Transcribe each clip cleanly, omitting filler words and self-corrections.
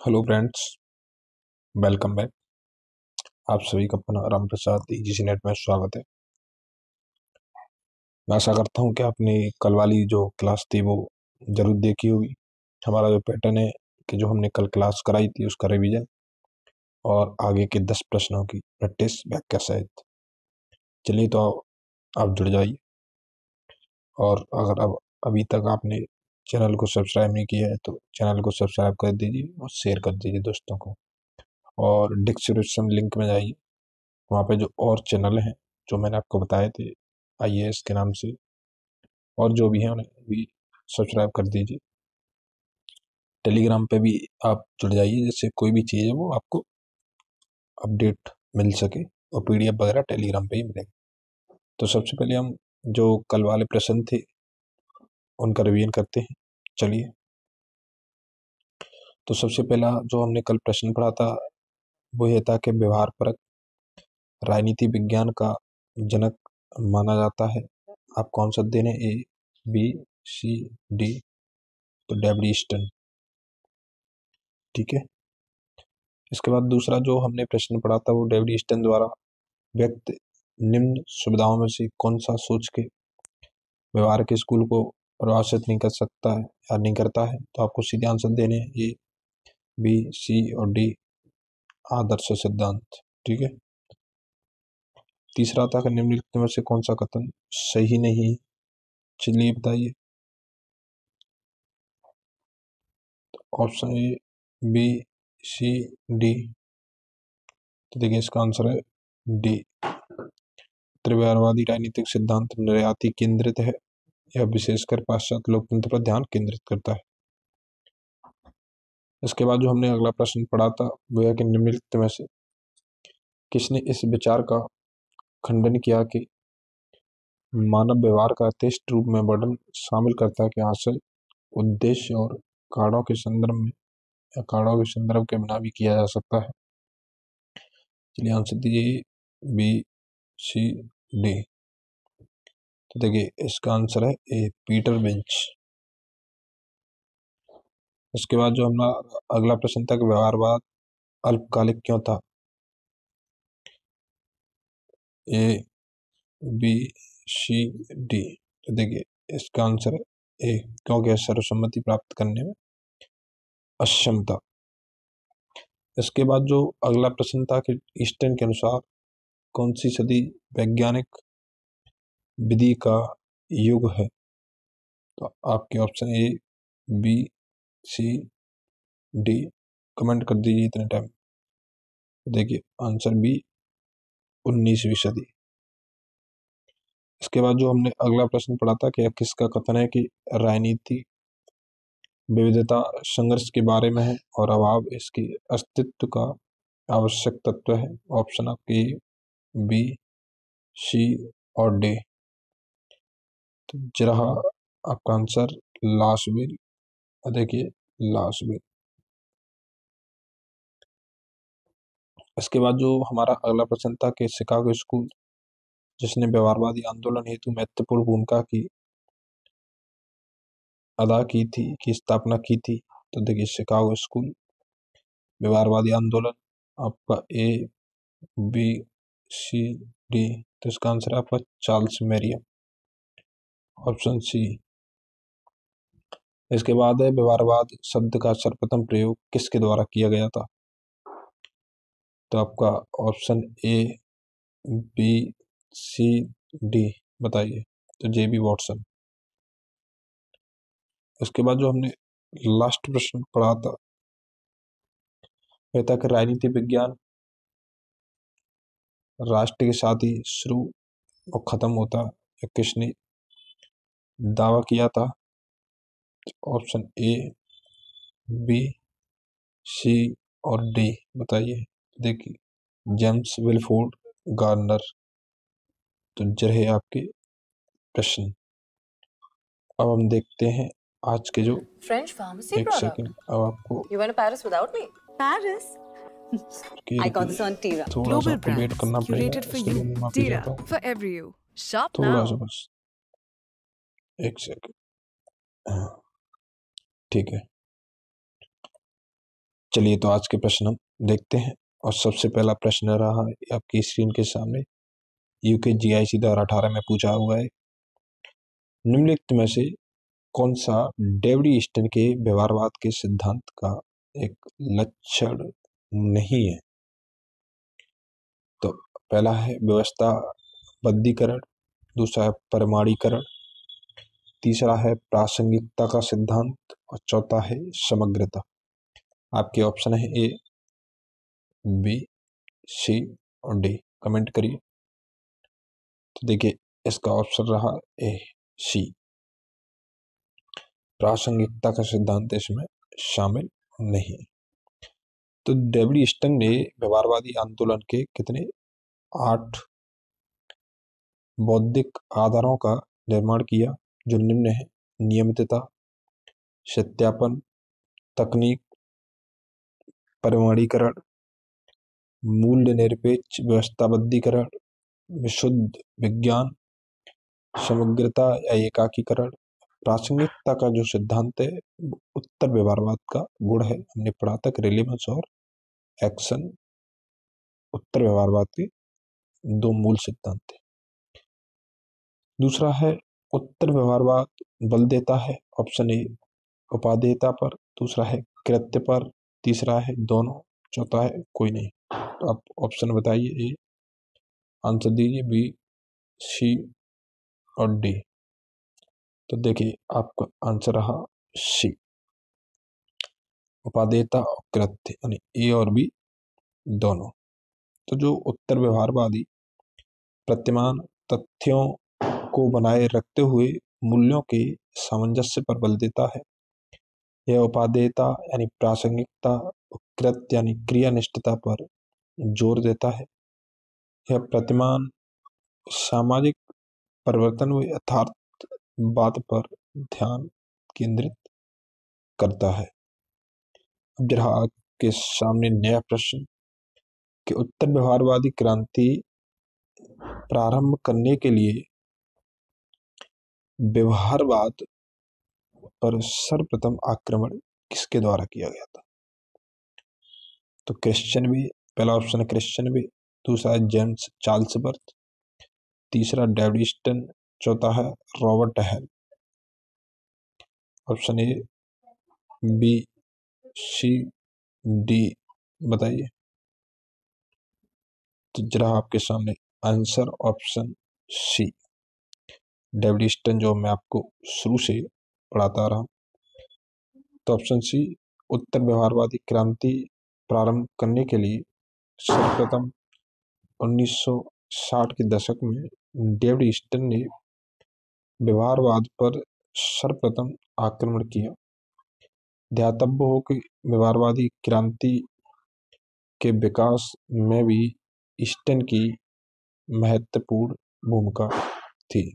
Hello friends, welcome back. आप सभी का अपना राम प्रसाद ईजीसी नेट में स्वागत है। मैं आशा करता हूं कि आपने कल वाली जो क्लास थी वो जरूर देखी होगी। हमारा जो पैटर्न है कि जो हमने कल क्लास कराई थी उसका रिवीजन और आगे के 10 प्रश्नों की प्रैक्टिस व्याख्या सहित। चलिए तो आप जुड़ जाइए। और अगर अब अभी तक आपने चैनल को सब्सक्राइब नहीं किया है तो चैनल को सब्सक्राइब कर दीजिए और शेयर कर दीजिए दोस्तों को। और डिस्क्रिप्शन लिंक में जाइए, वहाँ पे जो और चैनल हैं जो मैंने आपको बताए थे आईएएस के नाम से, और जो भी हैं उन्हें भी सब्सक्राइब कर दीजिए। टेलीग्राम पे भी आप जुड़ जाइए, जिससे कोई भी चीज़ है वो आपको अपडेट मिल सके, और पीडीएफ वगैरह टेलीग्राम पे ही मिलेगा। तो सबसे पहले हम जो कल वाले प्रश्न थे उनका रिवीजन करते हैं। चलिए, तो सबसे पहला जो हमने कल प्रश्न पढ़ा था वो ये था कि व्यवहार परक राजनीति विज्ञान का जनक माना जाता है। आप कौन सा देने, ए बी सी डी? तो डेविड ईस्टन। ठीक है। इसके बाद दूसरा जो हमने प्रश्न पढ़ा था वो डेविड ईस्टन द्वारा व्यक्त निम्न सुविधाओं में से कौन सा सोच के व्यवहार के स्कूल को प्रभावित नहीं कर सकता है या नहीं करता है? तो आपको सीधे आंसर देने हैं, ए बी सी और डी आदर्श सिद्धांत। ठीक है। तीसरा था कि निम्नलिखित में से कौन सा कथन सही नहीं है? चलिए बताइए। Option A B C D. तो देखिए इसका आंसर है डी। त्रिव्यवहारवादी राजनीतिक सिद्धांत निर्याती केंद्रित है, यह विशेषकर पाश्चात्य लोकतंत्र पर ध्यान केंद्रित करता है। इसके बाद जो हमने अगला प्रश्न पढ़ा था वो है कि निम्नलिखित में से किसने इस विचार का खंडन किया कि मानव व्यवहार का यथेष्ट रूप में वर्णन शामिल करता है कि आशय, उद्देश्य और कारणों के संदर्भ में या कारणों के संदर्भ के बिना भी किया जा सकता है? चलिए आंसर दीजिए, बी सी डी। तो देखिए इसका आंसर है ए पीटर बेंच। इसके बाद जो हमारा अगला प्रश्न था कि व्यवहारवाद अल्पकालिक क्यों था? A B C D. तो देखिए इसका आंसर है ए, क्योंकि सर्वसम्मति प्राप्त करने में अक्षम था। इसके बाद जो अगला प्रश्न था कि ईस्टर्न के अनुसार कौन सी सदी वैज्ञानिक विधि का युग है? तो आपके option A B C D comment कर दीजिए इतने टाइम। देखिए आंसर बी 19वीं सदी। इसके बाद जो हमने अगला प्रश्न पढ़ा था कि किसका कथन है कि राजनीति विविधता संघर्ष के बारे में है और अभाव इसके अस्तित्व का आवश्यक तत्व है? ऑप्शन आपके बी सी और डी। तो जरा आपका आंसर लास्टविल। देखिए लास्टविल। इसके बाद जो हमारा अगला प्रश्न था कि शिकागो स्कूल जिसने व्यवहारवादी आंदोलन हेतु महत्वपूर्ण भूमिका की अदा की थी, की स्थापना की थी? तो देखिए शिकागो स्कूल व्यवहारवादी आंदोलन आपका ए बी सी डी। तो इसका आंसर आपका चार्ल्स मेरियम, ऑप्शन सी। इसके बाद है व्यवहारवाद शब्द का सर्वप्रथम प्रयोग किसके द्वारा किया गया था? तो आपका option A B C D बताइए। तो जे बी वॉटसन। इसके बाद जो हमने लास्ट प्रश्न पढ़ा था वह था कि राजनीति विज्ञान राष्ट्र के साथ ही शुरू और खत्म होता है, किसने दावा किया था? ऑप्शन ए बी सी और डी बताइए। देखिए जेम्स विलफोर्ड गार्नर। तो ये रहे आपके प्रश्न। अब हम देखते हैं आज के जो French pharmacy एक product. सेकंड, अब आपको You went to Paris without me? Paris? I got this on Tira. थोड़ा सा आपको वेट करना पड़ेगा, curated for इसके you. लिए मैं माफी Tira, चाहता हूँ। for every you. Shop थोड़ा now. सा बस एक सेकंड। हाँ, ठीक है। चलिए तो आज के प्रश्न हम देखते हैं। और सबसे पहला प्रश्न रहा है आपकी स्क्रीन के सामने, UKGIC द्वारा 18 में पूछा हुआ है, निम्नलिखित में से कौन सा डेविड ईस्टन के व्यवहारवाद के सिद्धांत का एक लक्षण नहीं है। तो पहला है व्यवस्थाबद्धीकरण, दूसरा है परमाणुकरण, तीसरा है प्रासंगिकता का सिद्धांत और चौथा है समग्रता। आपके ऑप्शन है ए, बी, सी और डी। कमेंट करिए। तो देखिए इसका ऑप्शन रहा ए, सी, प्रासंगिकता का सिद्धांत इसमें शामिल नहीं। तो डेविड ईस्टन ने व्यवहारवादी आंदोलन के कितने 8 बौद्धिक आधारों का निर्माण किया, जो निम्न है: नियमितता, सत्यापन, तकनीक, परमाणुकरण, मूल्य निरपेक्ष व्यवस्थाबद्धीकरण, विशुद्ध विज्ञान, समग्रता या एकाकीकरण। प्रासंगिकता का जो सिद्धांत है उत्तर व्यवहारवाद का गुण है। हमने पढ़ा था रिलेवेंस और एक्शन उत्तर व्यवहारवाद के 2 मूल सिद्धांत थे। दूसरा है उत्तर व्यवहारवाद बल देता है, ऑप्शन ए उपादेयता पर, दूसरा है कृत्य पर, तीसरा है दोनों, चौथा है कोई नहीं। तो आप ऑप्शन बताइए, ए आंसर दीजिए, बी, सी और डी। तो देखिए आपका आंसर रहा सी, उपादेयता और कृत्य, यानी ए और बी दोनों। तो जो उत्तर व्यवहारवादी प्रतिमान तथ्यों को बनाए रखते हुए मूल्यों के सामंजस्य पर बल देता है, यह उपादेयता यानी प्रासंगिकता, कृत्य यानी क्रियानिष्ठता पर जोर देता है। यह प्रतिमान सामाजिक परिवर्तन व यथार्थवाद पर ध्यान केंद्रित करता है। अब जरा आपके सामने नया प्रश्न कि उत्तर व्यवहारवादी क्रांति प्रारंभ करने के लिए व्यवहारवाद पर सर्वप्रथम आक्रमण किसके द्वारा किया गया था। तो क्रिश्चियन भी, पहला ऑप्शन है क्रिश्चियन भी, दूसरा है जेम्स चार्ल्स वर्थ, तीसरा डेविड ईस्टन, चौथा है Robert Hale. Option A, B, C, D बताइए। तो जरा आपके सामने answer option C, David Easton, जो मैं आपको शुरू से पढ़ाता रहा हूं। तो ऑप्शन सी, उत्तर व्यवहारवादी क्रांति प्रारंभ करने के लिए सर्वप्रथम 1960 के दशक में डेविड ईस्टन ने व्यवहारवाद पर सर्वप्रथम आक्रमण किया। ध्यातव्य हो कि व्यवहारवादी क्रांति के विकास में भी ईस्टन की महत्वपूर्ण भूमिका थी।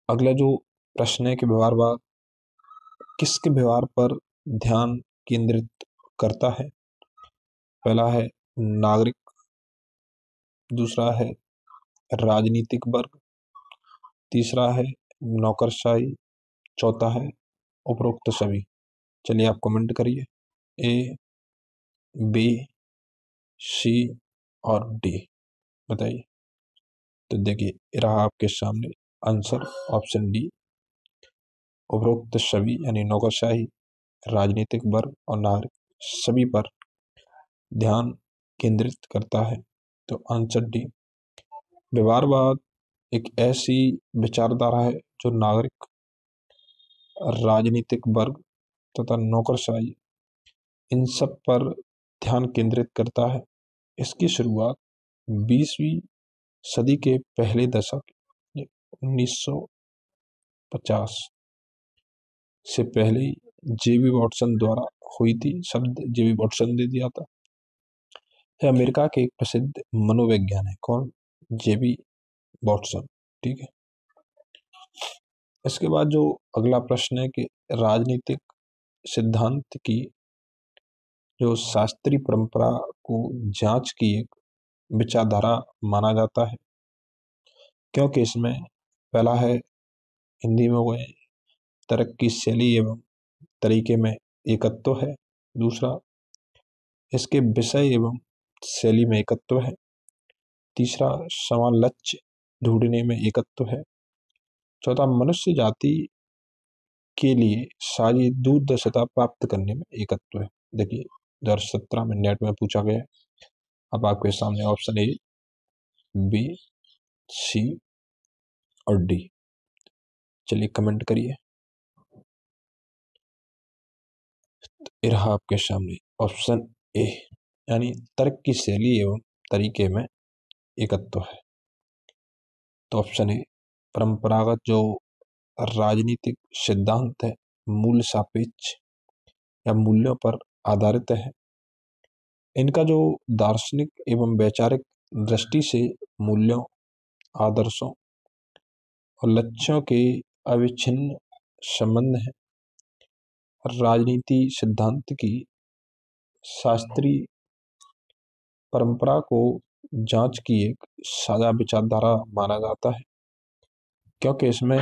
अगला जो प्रश्न है कि व्यवहारवाद किसके व्यवहार पर ध्यान केंद्रित करता है। पहला है नागरिक, दूसरा है राजनीतिक वर्ग, तीसरा है नौकरशाही, चौथा है उपरोक्त सभी। चलिए आप कमेंट करिए, ए, बी, सी और डी बताइए। तो देखिए रहा आपके सामने आंसर ऑप्शन डी, उपरोक्त सभी यानी नौकरशाही, राजनीतिक वर्ग और नागरिक सभी पर ध्यान केंद्रित करता है। तो आंसर डी, व्यवहारवाद एक ऐसी विचारधारा है जो नागरिक, राजनीतिक वर्ग तथा नौकरशाही इन सब पर ध्यान केंद्रित करता है। इसकी शुरुआत 20वीं सदी के पहले दशक 1950 से पहले जेबी वॉटसन द्वारा हुई थी। शब्द जेबी वॉटसन ने दिया था। यह अमेरिका के एक प्रसिद्ध मनोवैज्ञानिक है। कौन? जेबी वॉटसन। ठीक है। इसके बाद जो अगला प्रश्न है कि राजनीतिक सिद्धांत की जो शास्त्रीय परंपरा को जांच की एक विचारधारा माना जाता है, क्योंकि इसमें पहला है हिंदी में वो है तरक्की शैली एवं तरीके में एकत्व है, दूसरा, इसके विषय एवं शैली में एकत्व है। तीसरा, समान लक्ष्य ढूंढने में एकत्व है। चौथा, मनुष्य जाति के लिए साझी दूरदर्शिता प्राप्त करने में एकत्व है। देखिए 2017 में नेट में पूछा गया है। अब आपके सामने ऑप्शन ए, बी, सी और डी। चलिए कमेंट करिए। तो रहा आपके सामने ऑप्शन ए, यानी तर्क की शैली एवं तरीके में एकत्व है। तो ऑप्शन ए, परंपरागत जो राजनीतिक सिद्धांत है मूल्य सापेक्ष या मूल्यों पर आधारित है। इनका जो दार्शनिक एवं वैचारिक दृष्टि से मूल्यों, आदर्शों और लक्ष्यों के अविच्छिन्न संबंध है। राजनीति सिद्धांत की शास्त्रीय परंपरा को जांच की एक साझा विचारधारा माना जाता है, क्योंकि इसमें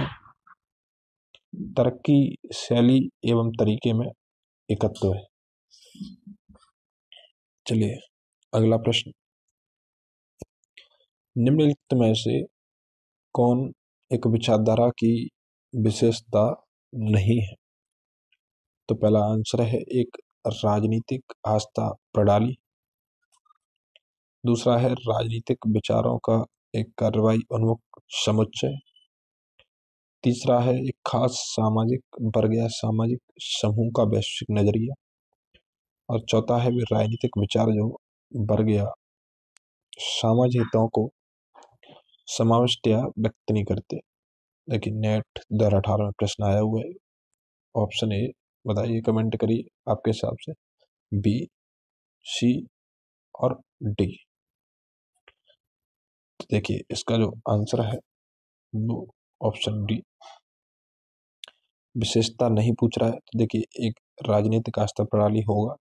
तरक्की शैली एवं तरीके में एकत्व है। चलिए अगला प्रश्न, निम्नलिखित में से कौन एक विचारधारा की विशेषता नहीं है? तो पहला आंसर है एक राजनीतिक आस्था प्रणाली। दूसरा है राजनीतिक विचारों का एक कार्रवाई उन्मुख समुच्चय। तीसरा है एक खास सामाजिक वर्ग या सामाजिक समूह का वैश्विक नजरिया। और चौथा है वे राजनीतिक विचार जो वर्ग या सामाजिक हितों को समाविष्ट या व्यक्त नहीं करते। लेकिन नेट 2018 में प्रश्न आया हुआ है। ऑप्शन ए बताइए, कमेंट करिए आपके हिसाब से, बी, सी और डी। तो देखिए इसका जो आंसर है वो ऑप्शन डी, विशेषता नहीं पूछ रहा है। तो देखिए एक राजनीतिक आस्था प्रणाली होगा,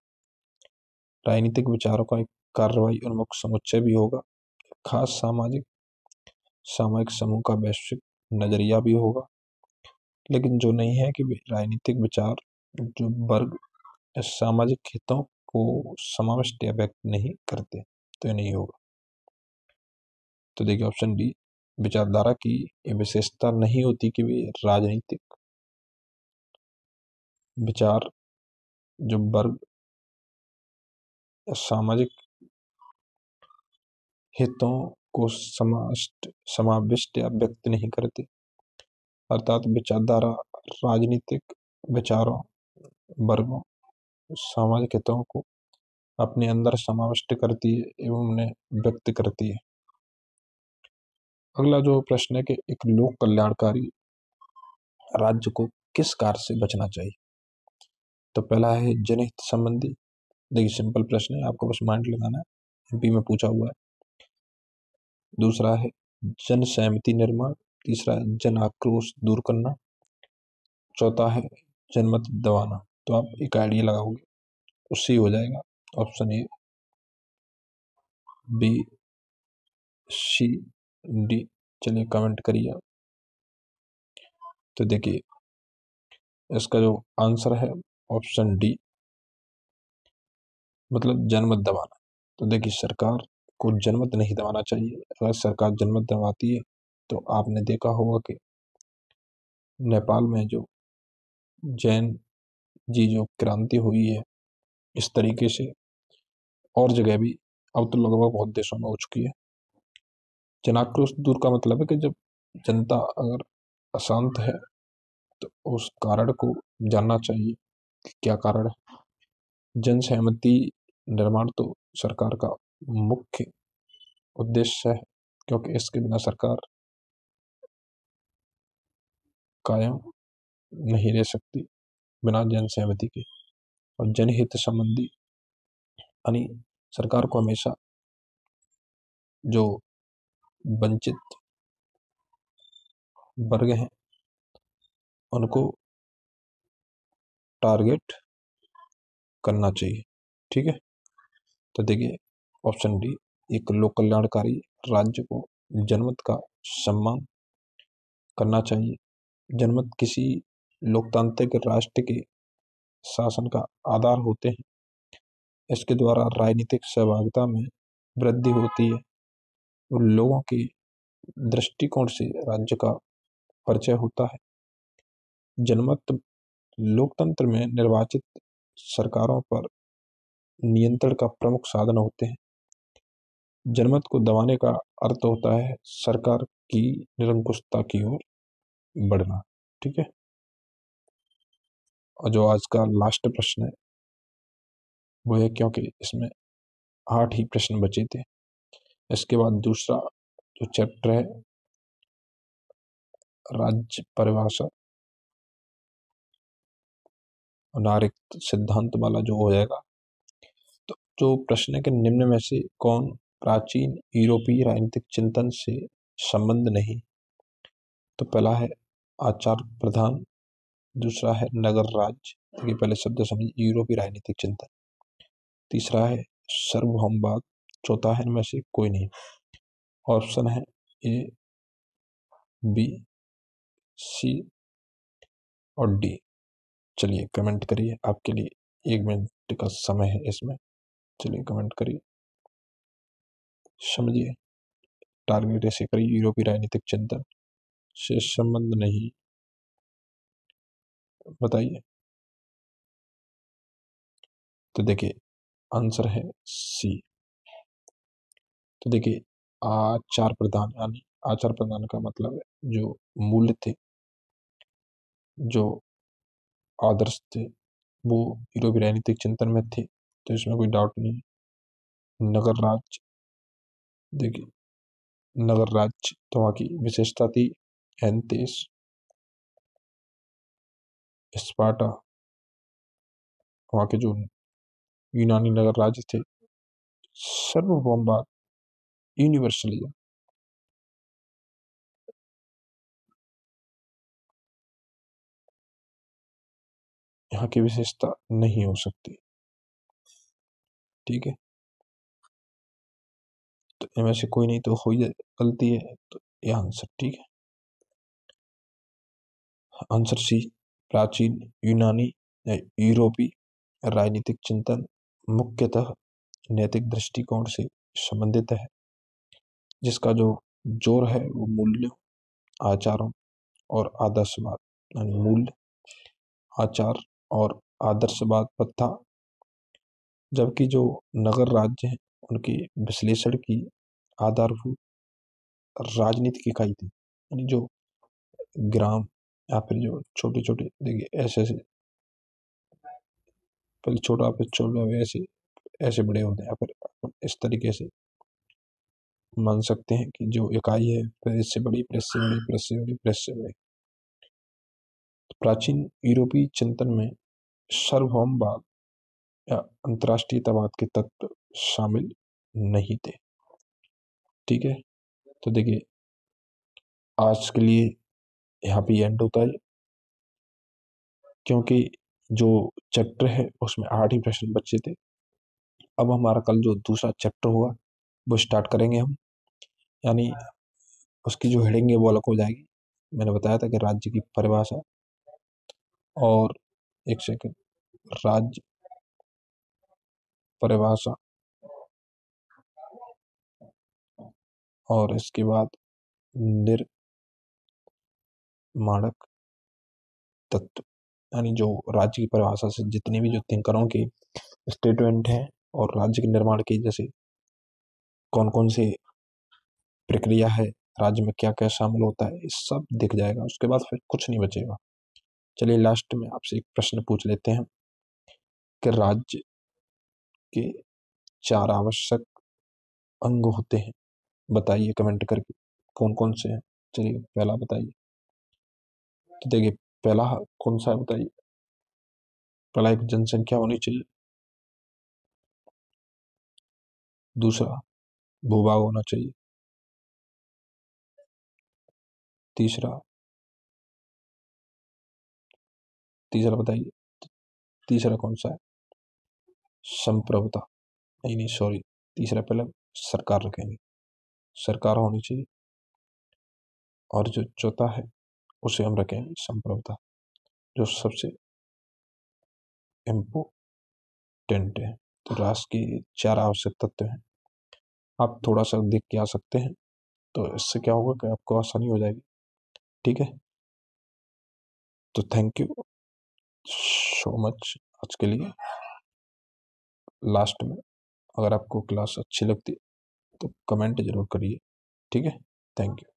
राजनीतिक विचारों का एक कार्रवाई उन्मुख समुच्चय भी होगा, खास सामाजिक समूह का वैश्विक नजरिया भी होगा। लेकिन जो नहीं है कि राजनीतिक विचार जो वर्ग या सामाजिक हितों को समाविष्ट या व्यक्त नहीं करते, तो ये नहीं होगा। तो देखिए ऑप्शन डी, विचारधारा की ये विशेषता नहीं होती कि वे राजनीतिक विचार जो वर्ग या सामाजिक हितों को समाविष्ट या व्यक्त नहीं करते। अर्थात विचारधारा राजनीतिक विचारों, वर्गों, सामाजिक हितों को अपने अंदर समाविष्ट करती है एवं उन्हें व्यक्त करती है। अगला जो प्रश्न है कि एक लोक कल्याणकारी राज्य को किस कार्य से बचना चाहिए? तो पहला है जनहित संबंधी। देखिए सिंपल प्रश्न है, आपको बस माइंड लगाना है, एमपी में पूछा हुआ है। दूसरा है जन सहमति निर्माण। तीसरा है जन आक्रोश दूर करना। चौथा है जनमत दबाना। तो आप एक आइडिया लगाओगे उससे ही हो जाएगा। Option A, B, C, D. चलिए कमेंट करिए। तो देखिए इसका जो आंसर है ऑप्शन डी, मतलब जनमत दबाना। तो देखिए सरकार को जनमत नहीं दबाना चाहिए। अगर सरकार जनमत दबाती है तो आपने देखा होगा कि नेपाल में जो जैन जी जो क्रांति हुई है, इस तरीके से और जगह भी अब तो लगभग बहुत देशों में हो चुकी है। जनाक्रोश दूर का मतलब है कि जब जनता अगर अशांत है तो उस कारण को जानना चाहिए कि क्या कारण है। जन सहमति निर्माण तो सरकार का मुख्य उद्देश्य है, क्योंकि इसके बिना सरकार कायम नहीं रह सकती बिना जन सहमति के। और जनहित संबंधी यानी सरकार को हमेशा जो वंचित वर्ग हैं उनको टारगेट करना चाहिए। ठीक है, तो देखिए ऑप्शन डी, एक लोक कल्याणकारी राज्य को जनमत का सम्मान करना चाहिए। जनमत किसी लोकतांत्रिक राष्ट्र के शासन का आधार होते हैं। इसके द्वारा राजनीतिक सहभागिता में वृद्धि होती है और लोगों के दृष्टिकोण से राज्य का परिचय होता है। जनमत लोकतंत्र में निर्वाचित सरकारों पर नियंत्रण का प्रमुख साधन होते हैं। जनमत को दबाने का अर्थ होता है सरकार की निरंकुशता की ओर बढ़ना। ठीक है, और जो आज का लास्ट प्रश्न है वो है, क्योंकि इसमें 8 ही प्रश्न बचे थे, इसके बाद दूसरा जो चैप्टर है राज्य परिभाषा और नागरिक सिद्धांत वाला जो हो जाएगा। तो जो प्रश्न है कि निम्न में से कौन प्राचीन यूरोपीय राजनीतिक चिंतन से संबंध नहीं। तो पहला है आचार प्रधान, दूसरा है नगर राज्य, देखिए पहले शब्द समझिए, यूरोपीय राजनीतिक चिंतन। तीसरा है सार्वभौमवाद, चौथा है इनमें से कोई नहीं। ऑप्शन है ए, बी, सी और डी। चलिए कमेंट करिए, आपके लिए 1 मिनट का समय है इसमें। चलिए कमेंट करिए, समझिए, टारगेट ऐसे करिए, यूरोपीय राजनीतिक चिंतन से संबंध नहीं, बताइए। तो देखिए आंसर है सी। तो देखिए आचार प्रधान, यानी आचार प्रधान का मतलब है जो मूल्य थे, जो आदर्श थे, वो यूरोपीय राजनीतिक चिंतन में थे, तो इसमें कोई डाउट नहीं। नगर राज्य, देखिए नगर राज्य तो वहाँ की विशेषता थी। एथेंस, स्पार्टा, वहाँ के जो यूनानी नगर राज्य थे। सार्वभौमवाद, यूनिवर्सलिज्म, यहाँ की विशेषता नहीं हो सकती। ठीक है, तो इनमें से कोई नहीं, तो हो ही गलती है, तो यह आंसर ठीक है। आंसर सी, प्राचीन यूनानी या यूरोपीय राजनीतिक चिंतन मुख्यतः नैतिक दृष्टिकोण से संबंधित है, जिसका जो जोर है वो मूल्यों, आचारों और आदर्शवाद, यानी मूल्य, आचार और आदर्शवाद पर था। जबकि जो नगर राज्य हैं उनके विश्लेषण की आधारभूत राजनीतिक इकाई थी, यानी जो ग्राम या फिर जो छोटे छोटे, देखिए ऐसे ऐसे, पहले छोटा फिर छोटा, ऐसे ऐसे बड़े होते हैं, या फिर इस तरीके से मान सकते हैं कि जो इकाई है फिर इससे बड़ी, फिर इससे बड़ी, फिर इससे बड़ी, फिर इससे बड़ी। प्राचीन यूरोपीय चिंतन में सार्वभौमवाद या अंतर्राष्ट्रीयतावाद के तत्व शामिल नहीं थे। ठीक है, तो देखिए आज के लिए यहाँ पे एंड होता है, क्योंकि जो चैप्टर है उसमें 8 ही प्रश्न बचे थे। अब हमारा कल जो दूसरा चैप्टर हुआ वो स्टार्ट करेंगे हम, यानी उसकी जो हेडिंग है वो अलग हो जाएगी। मैंने बताया था कि राज्य की परिभाषा, और एक सेकंड, राज्य परिभाषा, और इसके बाद निर्माणक तत्व, यानी जो राज्य की परिभाषा से जितने भी जो थिंकरों के स्टेटमेंट हैं और राज्य के निर्माण की जैसे कौन कौन से प्रक्रिया है, राज्य में क्या क्या शामिल होता है, इस सब दिख जाएगा। उसके बाद फिर कुछ नहीं बचेगा। चलिए लास्ट में आपसे एक प्रश्न पूछ लेते हैं कि राज्य के 4 आवश्यक अंग होते हैं, बताइए कमेंट करके कौन कौन से हैं। चलिए पहला बताइए। तो देखिए पहला कौन सा है बताइए। पहला एक जनसंख्या होनी चाहिए, दूसरा भूभाग होना चाहिए, तीसरा तीसरा बताइए, तीसरा कौन सा है, संप्रभुता, नहीं नहीं सॉरी, तीसरा पहले सरकार रखेंगे, सरकार होनी चाहिए, और जो चौथा है उसे हम रखेंगे संप्रभुता, जो सबसे इम्पोर्टेंट है। रास की 4 आवश्यक तत्व हैं। आप थोड़ा सा देख के आ सकते हैं, तो इससे क्या होगा कि आपको आसानी हो जाएगी। ठीक है, तो थैंक यू सो मच आज के लिए। लास्ट में अगर आपको क्लास अच्छी लगती तो कमेंट जरूर करिए। ठीक है, थैंक यू।